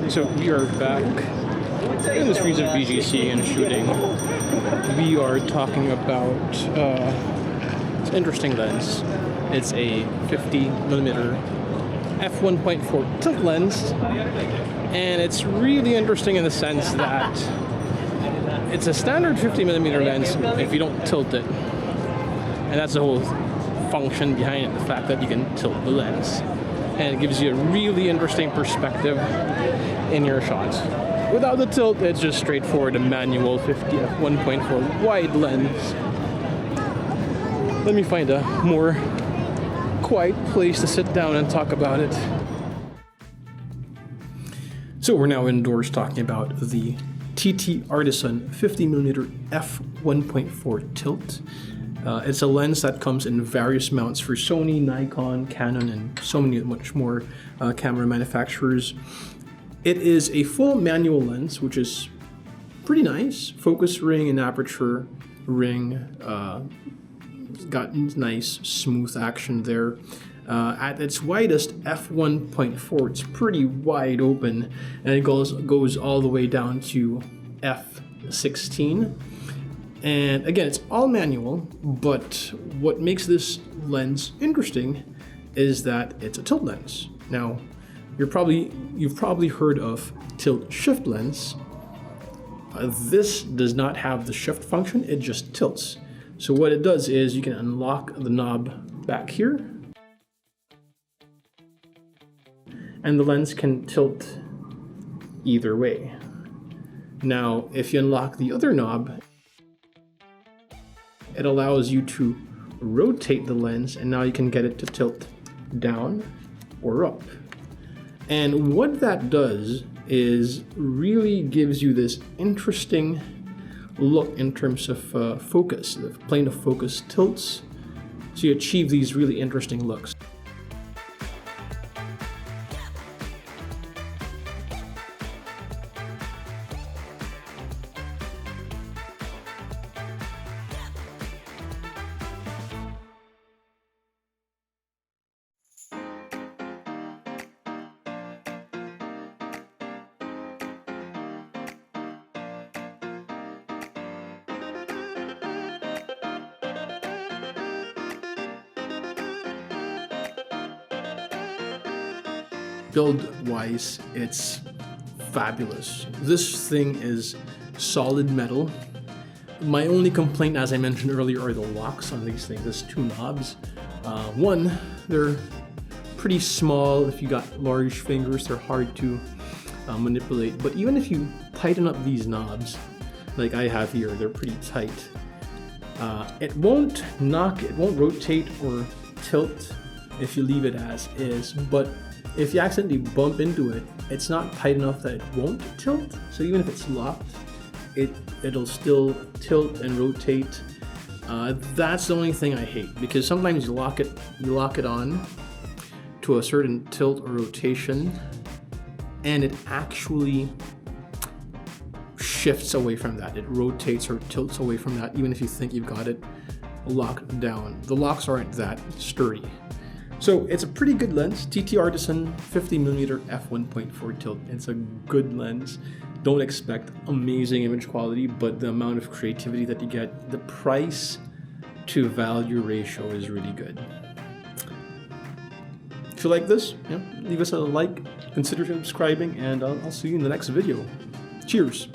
So we are back in the streets of BGC and shooting. We are talking about it's an interesting lens. It's a 50mm f1.4 tilt lens, and it's really interesting in the sense that it's a standard 50mm lens if you don't tilt it, and that's the whole function behind it, the fact that you can tilt the lens, and it gives you a really interesting perspective in your shots. Without the tilt, it's just straightforward, a manual 50 f1.4 wide lens. Let me find a more quiet place to sit down and talk about it. So we're now indoors talking about the TT Artisan 50mm f1.4 tilt. It's a lens that comes in various mounts for Sony, Nikon, Canon, and so many much more camera manufacturers. It is a full manual lens, which is pretty nice. Focus ring and aperture ring. Got nice smooth action there. At its widest, f1.4, it's pretty wide open, and it goes all the way down to f16. And again, it's all manual, but what makes this lens interesting is that it's a tilt lens. Now, you've probably heard of tilt shift lens. This does not have the shift function, it just tilts. So what it does is you can unlock the knob back here, and the lens can tilt either way. Now, if you unlock the other knob, it allows you to rotate the lens, and now you can get it to tilt down or up. And what that does is really gives you this interesting look in terms of focus. The plane of focus tilts, so you achieve these really interesting looks. Build-wise, it's fabulous. This thing is solid metal. My only complaint, as I mentioned earlier, are the locks on these things. There's two knobs. One, they're pretty small. If you got large fingers, they're hard to manipulate. But even if you tighten up these knobs, like I have here, they're pretty tight. It won't rotate or tilt if you leave it as is, but if you accidentally bump into it, it's not tight enough that it won't tilt. So even if it's locked, it'll still tilt and rotate. That's the only thing I hate, because sometimes you lock it on to a certain tilt or rotation, and it actually shifts away from that. It rotates or tilts away from that, even if you think you've got it locked down. The locks aren't that sturdy. So it's a pretty good lens, TT Artisan 50mm f1.4 tilt. It's a good lens. Don't expect amazing image quality, but the amount of creativity that you get, the price to value ratio is really good. If you like this, leave us a like, consider subscribing, and I'll see you in the next video. Cheers!